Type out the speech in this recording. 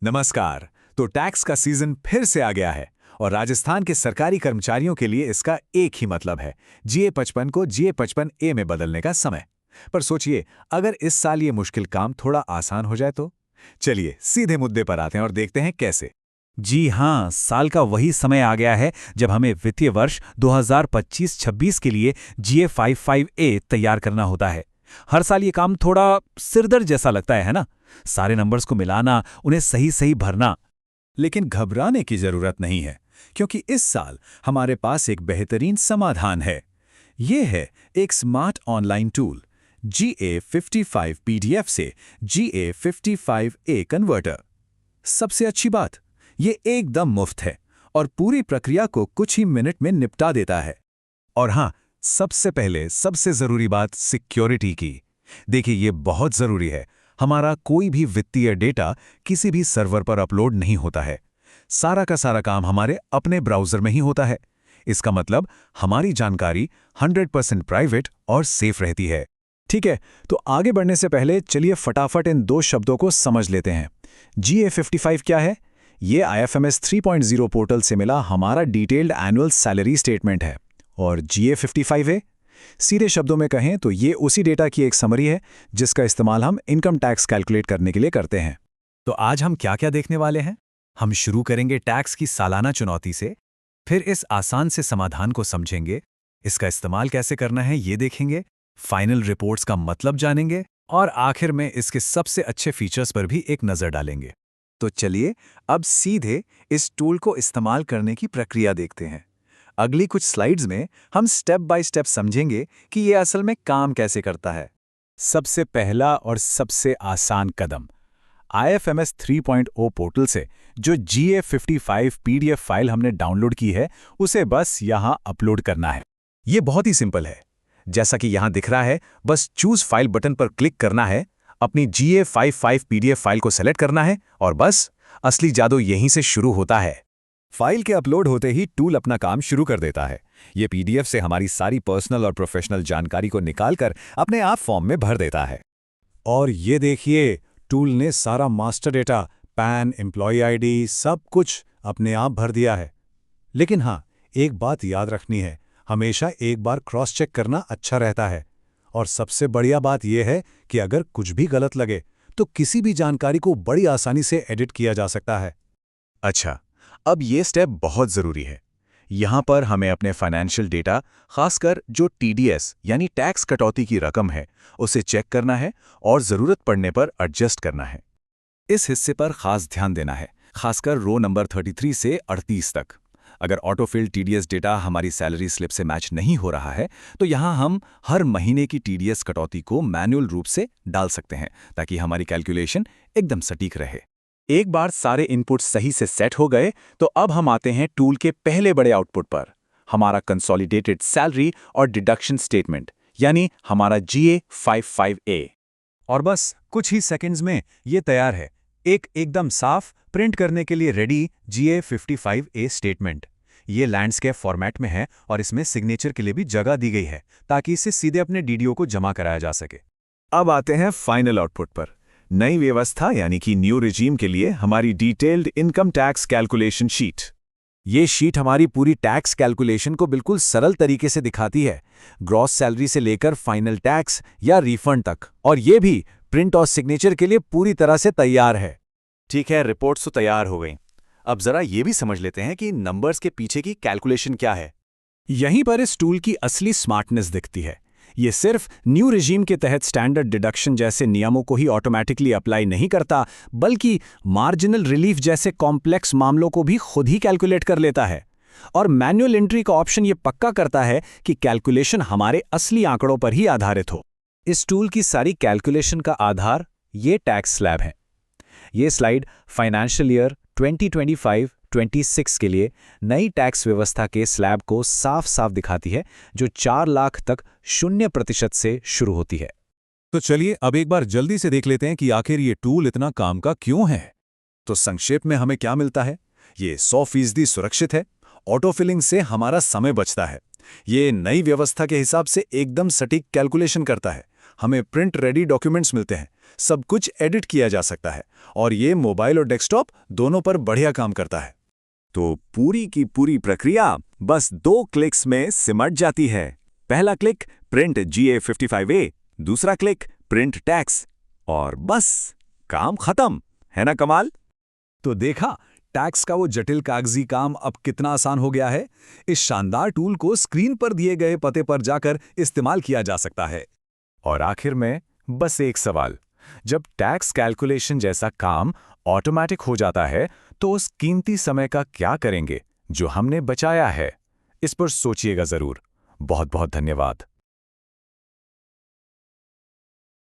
नमस्कार। तो टैक्स का सीजन फिर से आ गया है और राजस्थान के सरकारी कर्मचारियों के लिए इसका एक ही मतलब है, GA 55 को GA 55A में बदलने का समय। पर सोचिए, अगर इस साल ये मुश्किल काम थोड़ा आसान हो जाए तो? चलिए सीधे मुद्दे पर आते हैं और देखते हैं कैसे। जी हाँ, साल का वही समय आ गया है जब हमें वित्तीय वर्ष 2025-26 के लिए GA 55A तैयार करना होता है। हर साल ये काम थोड़ा सिरदर्द जैसा लगता है ना? सारे नंबर्स को मिलाना, उन्हें सही सही भरना। लेकिन घबराने की जरूरत नहीं है, क्योंकि इस साल हमारे पास एक बेहतरीन समाधान है। ये है एक smart online tool, GA 55 PDF से GA 55A कन्वर्टर। सबसे अच्छी बात, ये एकदम मुफ्त है और पूरी प्रक्रिया को कुछ ही मिनट में निपटा देता है। और हाँ, सबसे पहले सबसे जरूरी बात सिक्योरिटी की। देखिए, ये बहुत जरूरी है। हमारा कोई भी वित्तीय डेटा किसी भी सर्वर पर अपलोड नहीं होता है। सारा का सारा काम हमारे अपने ब्राउज़र में ही होता है। इसका मतलब हमारी जानकारी 100% प्राइवेट और सेफ रहती है। ठीक है, तो आगे बढ़ने से पहले चलिए फटाफट इन दो शब्दों को समझ लेते हैं। GA 55 क्या है? ये IFMS 3.0 पोर्टल से मिला हमारा डिटेल्ड एनुअल सैलरी स्टेटमेंट है। और GA 55A, सीधे शब्दों में कहें तो ये उसी डेटा की एक समरी है जिसका इस्तेमाल हम इनकम टैक्स कैलकुलेट करने के लिए करते हैं। तो आज हम क्या-क्या देखने वाले हैं? हम शुरू करेंगे टैक्स की सालाना चुनौती से, फिर इस आसान से समाधान को समझेंगे, इसका इस्तेमाल कैसे करना है ये देखेंगे, फाइनल रिपोर्ट्स का मतलब जानेंगे और आखिर में इसके सबसे अच्छे फीचर्स पर भी एक नज़र डालेंगे। तो चलिए अब सीधे इस टूल को इस्तेमाल करने की प्रक्रिया देखते हैं। अगली कुछ स्लाइड्स में हम स्टेप बाय स्टेप समझेंगे कि ये असल में काम कैसे करता है। सबसे पहला और सबसे आसान कदम, IFMS 3.0 पोर्टल से जो GA 55 PDF फाइल हमने डाउनलोड की है, उसे बस यहाँ अपलोड करना है। ये बहुत ही सिंपल है। जैसा कि यहाँ दिख रहा है, बस चूज फाइल बटन पर क्लिक करना है, अपनी GA 55 PDF फाइल को सेलेक्ट करना है और बस असली जादू यहीं से शुरू होता है। फाइल के अपलोड होते ही टूल अपना काम शुरू कर देता है। ये PDF से हमारी सारी पर्सनल और प्रोफेशनल जानकारी को निकालकर अपने आप फॉर्म में भर देता है। और ये देखिए, टूल ने सारा master data, PAN, employee ID, सब कुछ अपने आप भर दिया है। लेकिन हाँ, एक बात याद रखनी है, हमेशा एक बार क्रॉस चेक करना अच्छा रहता है। और सबसे बढ़िया बात यह है कि अगर कुछ भी गलत लगे तो किसी भी जानकारी को बड़ी आसानी से एडिट किया जा सकता है। अच्छा, अब ये स्टेप बहुत ज़रूरी है। यहाँ पर हमें अपने फाइनेंशियल डेटा, खासकर जो TDS यानी टैक्स कटौती की रकम है, उसे चेक करना है और ज़रूरत पड़ने पर एडजस्ट करना है। इस हिस्से पर खास ध्यान देना है, खासकर रो नंबर 33 से 38 तक। अगर ऑटोफिल TDS डेटा हमारी सैलरी स्लिप से मैच नहीं हो रहा है, तो यहाँ हम हर महीने की TDS कटौती को मैन्युअल रूप से डाल सकते हैं, ताकि हमारी कैलकुलेशन एकदम सटीक रहे। एक बार सारे इनपुट सही से सेट हो गए, तो अब हम आते हैं टूल के पहले बड़े आउटपुट पर, हमारा कंसोलिडेटेड सैलरी और डिडक्शन स्टेटमेंट, यानी हमारा GA 55A। और बस कुछ ही सेकंड्स में ये तैयार है, एक एकदम साफ, प्रिंट करने के लिए रेडी GA 55A स्टेटमेंट। ये लैंडस्केप फॉर्मेट में है और इसमें सिग्नेचर के लिए भी जगह दी गई है, ताकि इसे सीधे अपने DDO को जमा कराया जा सके। अब आते हैं फाइनल आउटपुट पर। नई व्यवस्था यानी कि न्यू रिजीम के लिए हमारी detailed income tax calculation sheet. ये शीट हमारी पूरी टैक्स कैलकुलेशन को बिल्कुल सरल तरीके से दिखाती है, ग्रॉस सैलरी से लेकर फाइनल टैक्स या रिफंड तक, और ये भी प्रिंट और सिग्नेचर के लिए पूरी तरह से तैयार है। ठीक है, रिपोर्ट्स तो तैयार हो गई। अब जरा ये भी समझ लेते हैं कि नंबर्स के पीछे की कैलकुलेशन क्या है। यहीं पर इस टूल की असली स्मार्टनेस दिखती है। ये सिर्फ न्यू रिजीम के तहत स्टैंडर्ड डिडक्शन जैसे नियमों को ही ऑटोमेटिकली अप्लाई नहीं करता, बल्कि मार्जिनल रिलीफ जैसे कॉम्प्लेक्स मामलों को भी खुद ही कैलकुलेट कर लेता है। और मैनुअल एंट्री का ऑप्शन ये पक्का करता है कि कैलकुलेशन हमारे असली आंकड़ों पर ही आधारित हो। इस टूल की सारी कैलकुलेशन का आधार ये टैक्स स्लैब है। ये स्लाइड फाइनेंशियल ईयर 2025-26 के लिए नई टैक्स व्यवस्था के स्लैब को साफ साफ दिखाती है, जो 4 लाख तक 0% से शुरू होती है। तो चलिए अब एक बार जल्दी से देख लेते हैं कि आखिर ये टूल इतना काम का क्यों है। तो संक्षेप में हमें क्या मिलता है? ये 100% सुरक्षित है, ऑटोफिलिंग से हमारा समय बचता है, ये नई व्यवस्था के हिसाब से एकदम सटीक कैलकुलेशन करता है, हमें प्रिंट रेडी डॉक्यूमेंट्स मिलते हैं, सब कुछ एडिट किया जा सकता है और ये मोबाइल और डेस्कटॉप दोनों पर बढ़िया काम करता है। तो पूरी की पूरी प्रक्रिया बस 2 क्लिक्स में सिमट जाती है। पहला क्लिक प्रिंट GA55A, दूसरा क्लिक प्रिंट टैक्स, और बस काम खत्म। है ना कमाल? तो देखा, टैक्स का वो जटिल कागजी काम अब कितना आसान हो गया है। इस शानदार टूल को स्क्रीन पर दिए गए पते पर जाकर इस्तेमाल किया जा सकता है। और आखिर में बस एक सवाल, जब टैक्स कैलकुलेशन जैसा काम ऑटोमेटिक हो जाता है तो उस कीमती समय का क्या करेंगे जो हमने बचाया है? इस पर सोचिएगा जरूर। बहुत बहुत धन्यवाद।